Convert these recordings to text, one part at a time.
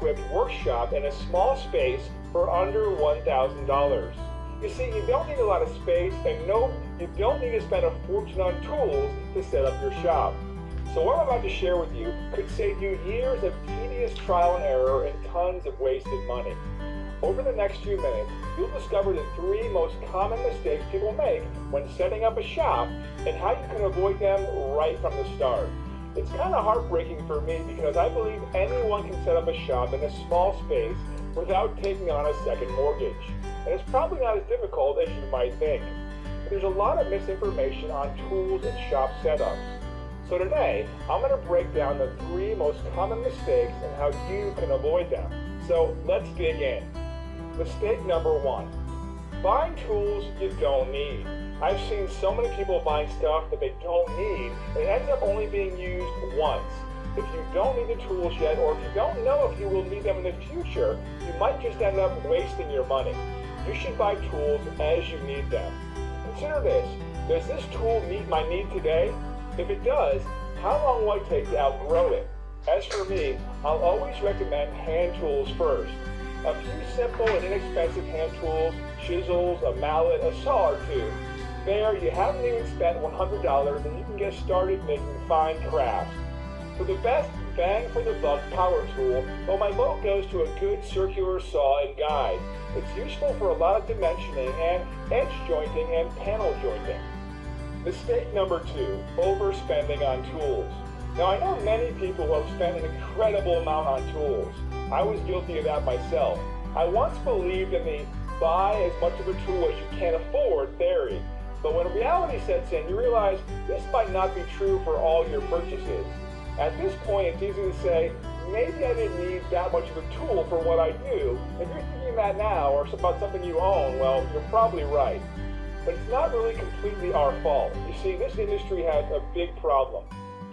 equipped workshop in a small space for under $1,000. You see, you don't need a lot of space, and no, you don't need to spend a fortune on tools to set up your shop. So what I'm about to share with you could save you years of tedious trial and error and tons of wasted money. Over the next few minutes, you'll discover the 3 most common mistakes people make when setting up a shop and how you can avoid them right from the start. It's kind of heartbreaking for me because I believe anyone can set up a shop in a small space without taking on a second mortgage. And it's probably not as difficult as you might think. But there's a lot of misinformation on tools and shop setups. So today, I'm going to break down the 3 most common mistakes and how you can avoid them. So let's dig in. Mistake number 1, buying tools you don't need. I've seen so many people buying stuff that they don't need, and it ends up only being used once. If you don't need the tools yet, or if you don't know if you will need them in the future, you might just end up wasting your money. You should buy tools as you need them. Consider this: does this tool meet my need today? If it does, how long will it take to outgrow it? As for me, I'll always recommend hand tools first. A few simple and inexpensive hand tools, chisels, a mallet, a saw or two. There, you haven't even spent $100 and you can get started making fine crafts. For the best bang for the buck power tool, well, my vote goes to a good circular saw and guide. It's useful for a lot of dimensioning and edge jointing and panel jointing. Mistake number 2, overspending on tools. Now, I know many people who have spent an incredible amount on tools. I was guilty of that myself. I once believed in the buy as much of a tool as you can afford theory. But when reality sets in, you realize this might not be true for all your purchases. At this point, it's easy to say, maybe I didn't need that much of a tool for what I do. If you're thinking that now, or about something you own, well, you're probably right. But it's not really completely our fault. You see, this industry has a big problem.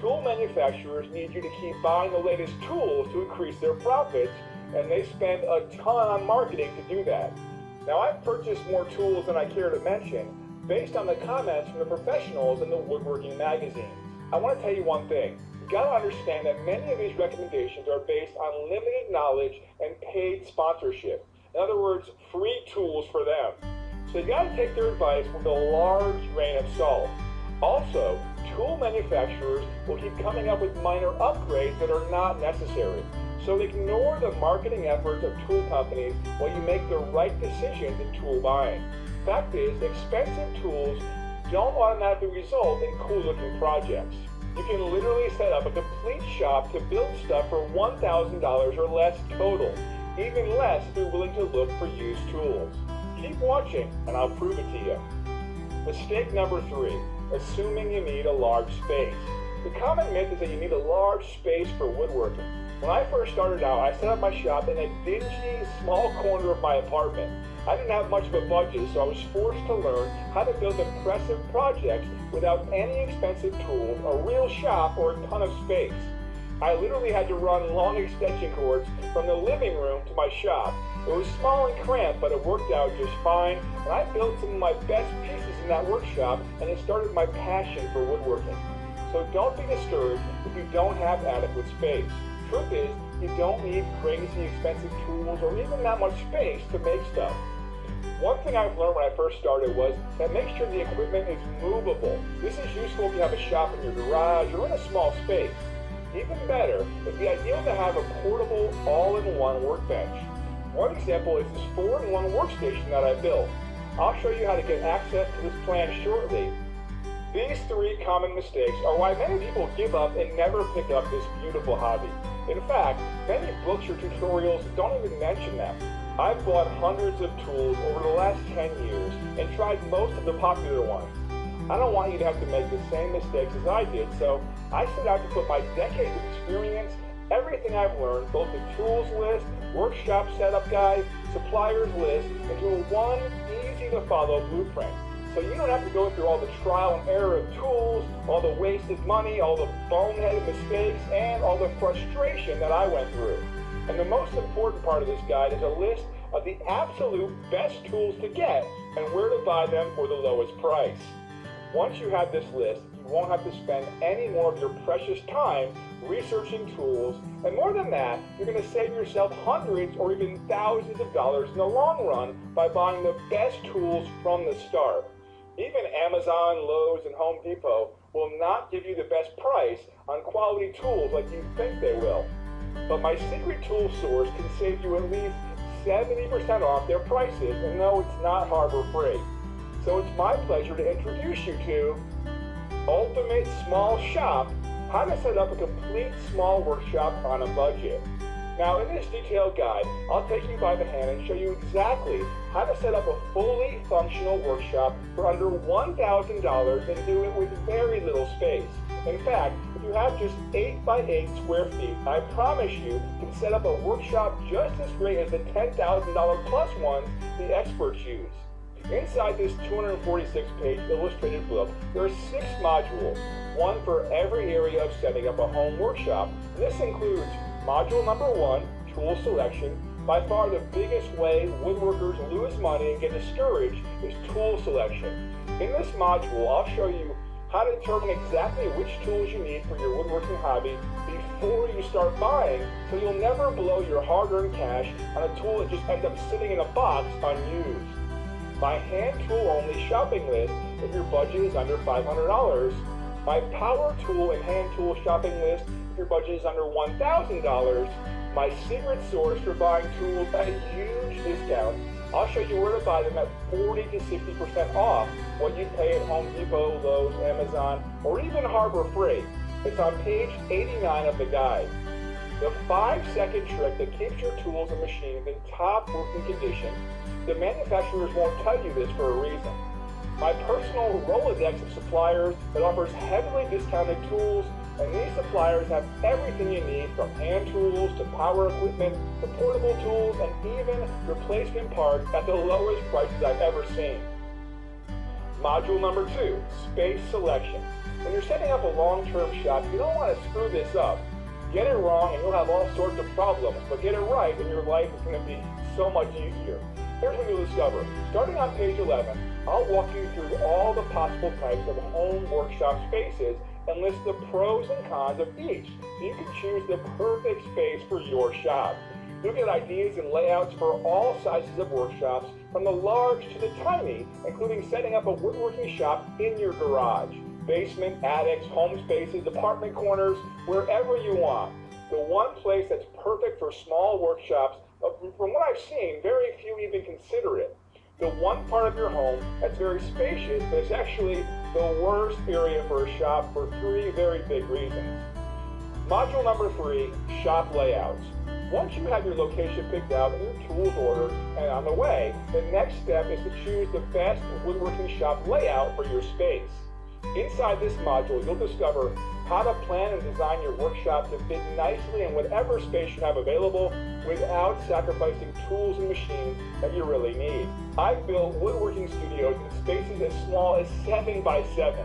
Tool manufacturers need you to keep buying the latest tools to increase their profits, and they spend a ton on marketing to do that. Now, I've purchased more tools than I care to mention, based on the comments from the professionals in the Woodworking magazines. I want to tell you one thing. You got to understand that many of these recommendations are based on limited knowledge and paid sponsorship. In other words, free tools for them. So you got to take their advice with a large grain of salt. Also, tool manufacturers will keep coming up with minor upgrades that are not necessary. So ignore the marketing efforts of tool companies while you make the right decisions in tool buying. Fact is, expensive tools don't automatically result in cool-looking projects. You can literally set up a complete shop to build stuff for $1,000 or less total, even less if you're willing to look for used tools. Keep watching, and I'll prove it to you. Mistake number 3, assuming you need a large space. The common myth is that you need a large space for woodworking. When I first started out, I set up my shop in a dingy, small corner of my apartment. I didn't have much of a budget, so I was forced to learn how to build impressive projects without any expensive tools, a real shop, or a ton of space. I literally had to run long extension cords from the living room to my shop. It was small and cramped, but it worked out just fine, and I built some of my best pieces in that workshop, and it started my passion for woodworking. So don't be discouraged if you don't have adequate space. Truth is, you don't need crazy expensive tools or even that much space to make stuff. One thing I've learned when I first started was that make sure the equipment is movable. This is useful if you have a shop in your garage or in a small space. Even better, it'd be ideal to have a portable, all-in-one workbench. One example is this 4-in-1 workstation that I built. I'll show you how to get access to this plan shortly. These 3 common mistakes are why many people give up and never pick up this beautiful hobby. In fact, many books or tutorials don't even mention them. I've bought hundreds of tools over the last 10 years and tried most of the popular ones. I don't want you to have to make the same mistakes as I did, so I set out to put my decades of experience, everything I've learned, both the tools list, workshop setup guide, suppliers list, into one easy-to-follow blueprint. So you don't have to go through all the trial and error of tools, all the wasted money, all the boneheaded mistakes, and all the frustration that I went through. And the most important part of this guide is a list of the absolute best tools to get and where to buy them for the lowest price. Once you have this list, you won't have to spend any more of your precious time researching tools, and more than that, you're going to save yourself hundreds or even thousands of dollars in the long run by buying the best tools from the start. Even Amazon, Lowe's, and Home Depot will not give you the best price on quality tools like you think they will. But my secret tool source can save you at least 70% off their prices, and no, it's not Harbor Freight. So it's my pleasure to introduce you to Ultimate Small Shop, how to set up a complete small workshop on a budget. Now in this detailed guide, I'll take you by the hand and show you exactly how to set up a fully functional workshop for under $1,000 and do it with very little space. In fact, if you have just 8 by 8 square feet, I promise you can set up a workshop just as great as the $10,000 plus ones the experts use. Inside this 246-page illustrated book, there are 6 modules, one for every area of setting up a home workshop. And this includes module number 1, tool selection. By far the biggest way woodworkers lose money and get discouraged is tool selection. In this module, I'll show you how to determine exactly which tools you need for your woodworking hobby before you start buying, so you'll never blow your hard-earned cash on a tool that just ends up sitting in a box unused. My hand tool only shopping list if your budget is under $500. My power tool and hand tool shopping list if your budget is under $1,000. My secret source for buying tools at huge discounts. I'll show you where to buy them at 40 to 60% off what you pay at Home Depot, Lowe's, Amazon, or even Harbor Freight. It's on page 89 of the guide. The 5-second trick that keeps your tools and machines in top working condition. The manufacturers won't tell you this for a reason. My personal Rolodex of suppliers that offers heavily discounted tools, and these suppliers have everything you need from hand tools to power equipment to portable tools and even replacement parts at the lowest prices I've ever seen. Module number 2, space selection. When you're setting up a long-term shop, you don't want to screw this up. Get it wrong and you'll have all sorts of problems, but get it right and your life is going to be so much easier. Here's what you'll discover. Starting on page 11, I'll walk you through all the possible types of home workshop spaces and list the pros and cons of each, so you can choose the perfect space for your shop. You'll get ideas and layouts for all sizes of workshops, from the large to the tiny, including setting up a woodworking shop in your garage, basement, attics, home spaces, apartment corners, wherever you want. The one place that's perfect for small workshops, from what I've seen, very few even consider it. The one part of your home that's very spacious, but it's actually the worst area for a shop for 3 very big reasons. Module number 3, shop layouts. Once you have your location picked out and your tools ordered and on the way, the next step is to choose the best woodworking shop layout for your space. Inside this module, you'll discover how to plan and design your workshop to fit nicely in whatever space you have available without sacrificing tools and machines that you really need. I've built woodworking studios in spaces as small as 7 by 7.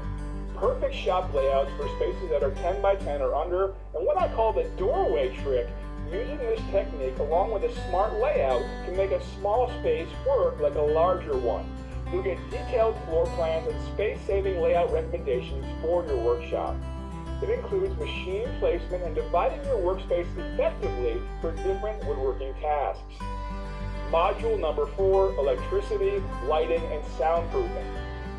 Perfect shop layouts for spaces that are 10 by 10 or under, and what I call the doorway trick. Using this technique along with a smart layout can make a small space work like a larger one. You'll get detailed floor plans and space-saving layout recommendations for your workshop. It includes machine placement and dividing your workspace effectively for different woodworking tasks. Module number 4, electricity, lighting, and soundproofing.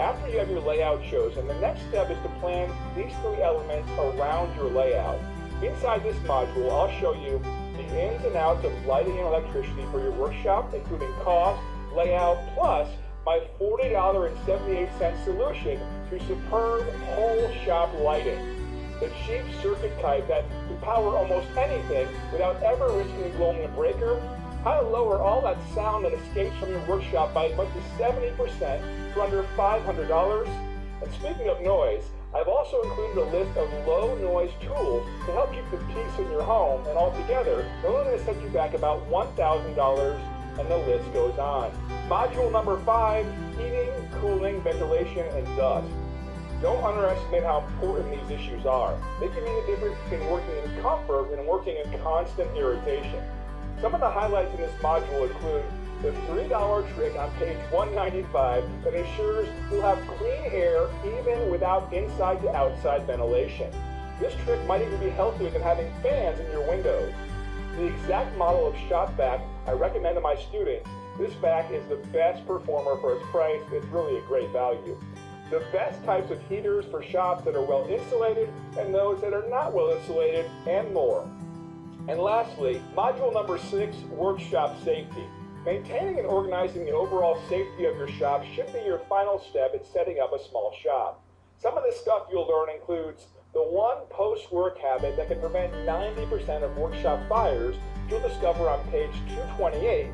After you have your layout chosen, the next step is to plan these 3 elements around your layout. Inside this module, I'll show you the ins and outs of lighting and electricity for your workshop, including cost, layout, plus my $40.78 solution to superb whole shop lighting. The cheap circuit type that can power almost anything without ever risking blowing a breaker. How to lower all that sound that escapes from your workshop by as much as 70% for under $500. And speaking of noise, I've also included a list of low noise tools to help keep the peace in your home, and altogether, they're only going to set you back about $1,000, and the list goes on. Module number 5, heating, cooling, ventilation, and dust. Don't underestimate how important these issues are. They can mean the difference between working in comfort and working in constant irritation. Some of the highlights in this module include the $3 trick on page 195 that ensures you'll have clean air even without inside to outside ventilation. This trick might even be healthier than having fans in your windows. The exact model of shop vac I recommend to my students. This vac is the best performer for its price. It's really a great value. The best types of heaters for shops that are well insulated and those that are not well insulated, and more. And lastly, module number 6, workshop safety. Maintaining and organizing the overall safety of your shop should be your final step in setting up a small shop. Some of the stuff you'll learn includes the one post-work habit that can prevent 90% of workshop fires you'll discover on page 228,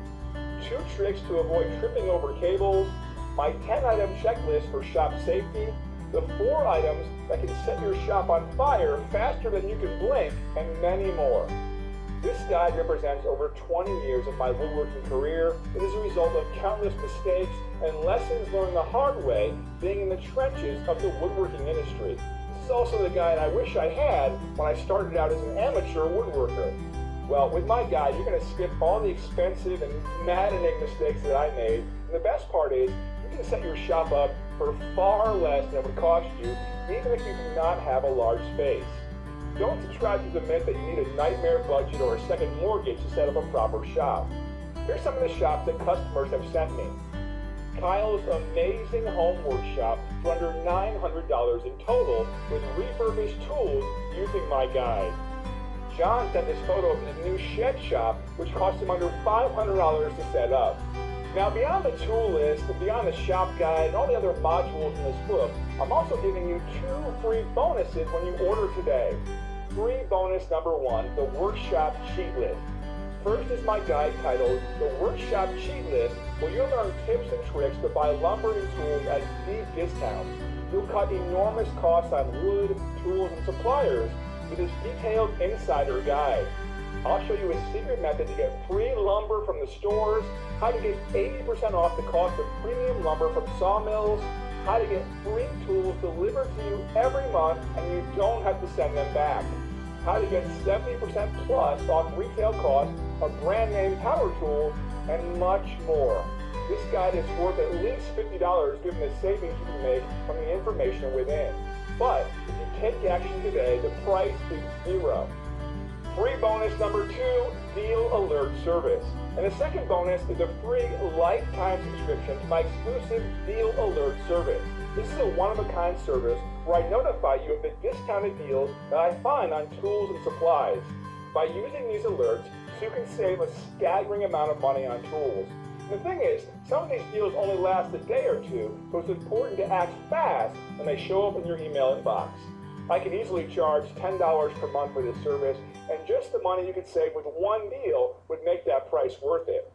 2 tricks to avoid tripping over cables, my 10-item checklist for shop safety, the 4 items that can set your shop on fire faster than you can blink, and many more. This guide represents over 20 years of my woodworking career. It is a result of countless mistakes and lessons learned the hard way being in the trenches of the woodworking industry. This is also the guide I wish I had when I started out as an amateur woodworker. Well, with my guide, you're going to skip all the expensive and maddening mistakes that I made. And the best part is, you can set your shop up for far less than it would cost you, even if you do not have a large space. Don't subscribe to the myth that you need a nightmare budget or a second mortgage to set up a proper shop. Here's some of the shops that customers have sent me. Kyle's amazing home workshop for under $900 in total with refurbished tools using my guide. John sent this photo of his new shed shop, which cost him under $500 to set up. Now, beyond the tool list and beyond the shop guide and all the other modules in this book, I'm also giving you 2 free bonuses when you order today. Free bonus number 1, the workshop cheat list. First is my guide titled The Workshop Cheat List, where you'll learn tips and tricks to buy lumber and tools at deep discounts. You'll cut enormous costs on wood, tools, and suppliers with this detailed insider guide. I'll show you a secret method to get free lumber from the stores, how to get 80% off the cost of premium lumber from sawmills, how to get free tools delivered to you every month and you don't have to send them back, how to get 70% plus off retail costs of brand name power tools, and much more. This guide is worth at least $50 given the savings you can make from the information within. But if you take action today, the price is $0. Free bonus number 2, Deal Alert Service. And the second bonus is a free lifetime subscription to my exclusive Deal Alert service. This is a one-of-a-kind service where I notify you of the discounted deals that I find on tools and supplies. By using these alerts, you can save a staggering amount of money on tools. The thing is, some of these deals only last a day or 2, so it's important to act fast when they show up in your email inbox. I can easily charge $10 per month for this service, and just the money you could save with one deal would make that price worth it.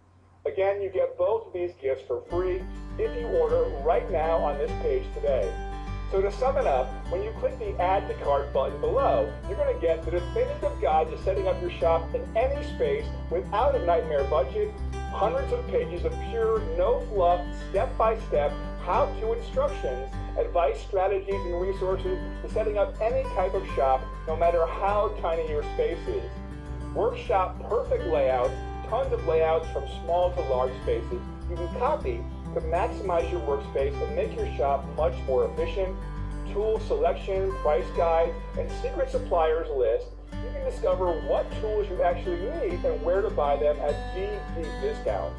Again, you get both of these gifts for free if you order right now on this page today. So to sum it up, when you click the Add to Cart button below, you're going to get the definitive guide to setting up your shop in any space without a nightmare budget, hundreds of pages of pure, no-fluff, step-by-step how-to instructions, advice, strategies, and resources to setting up any type of shop, no matter how tiny your space is. Workshop perfect layouts, tons of layouts from small to large spaces you can copy to maximize your workspace and make your shop much more efficient. Tool selection, price guides, and secret suppliers list. You can discover what tools you actually need and where to buy them at deep discounts.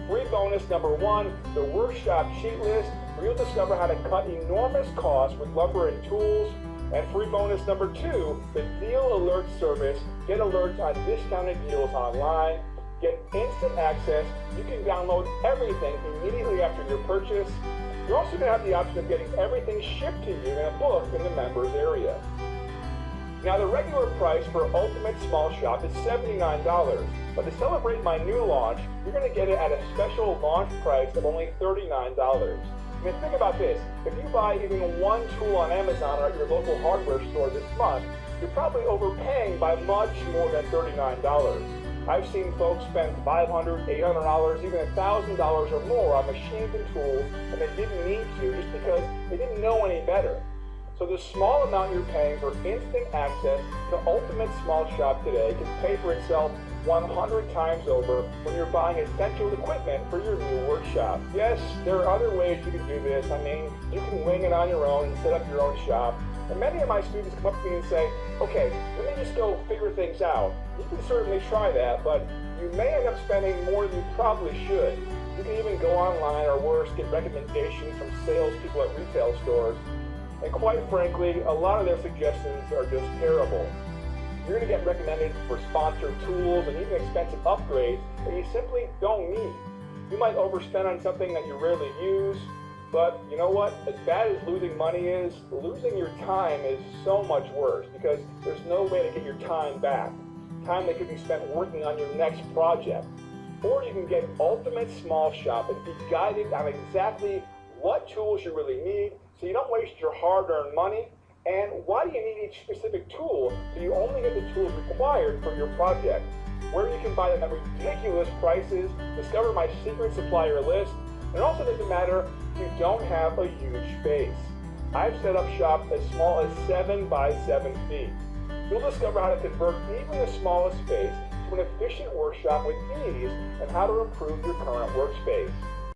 Free bonus number 1, the workshop cheat list, where you'll discover how to cut enormous costs with lumber and tools. And free bonus number 2, the Deal Alert service. Get alerts on discounted deals online. Get instant access. You can download everything immediately after your purchase. You're also going to have the option of getting everything shipped to you in a book in the members area. Now, the regular price for Ultimate Small Shop is $79, but to celebrate my new launch, you're going to get it at a special launch price of only $39. I mean, think about this. If you buy even one tool on Amazon or at your local hardware store this month, you're probably overpaying by much more than $39. I've seen folks spend $500, $800, even $1,000 or more on machines and tools, and they didn't need to just because they didn't know any better. So the small amount you're paying for instant access to Ultimate Small Shop today can pay for itself 100 times over when you're buying essential equipment for your new workshop. Yes, there are other ways you can do this. I mean, you can wing it on your own and set up your own shop. And many of my students come up to me and say, okay, let me just go figure things out. You can certainly try that, but you may end up spending more than you probably should. You can even go online, or worse, get recommendations from salespeople at retail stores. And quite frankly, a lot of their suggestions are just terrible. You're going to get recommended for sponsored tools and even expensive upgrades that you simply don't need. You might overspend on something that you rarely use, but you know what? As bad as losing money is, losing your time is so much worse, because there's no way to get your time back. Time that could be spent working on your next project. Or you can get ultimate small shop and be guided on exactly what tools you really need, so you don't waste your hard-earned money. And why do you need each specific tool, so you only get the tools required for your project? Where you can buy them at ridiculous prices, discover my secret supplier list, and it also doesn't matter if you don't have a huge space. I've set up shop as small as 7 by 7 feet. You'll discover how to convert even the smallest space to an efficient workshop with ease, and how to improve your current workspace.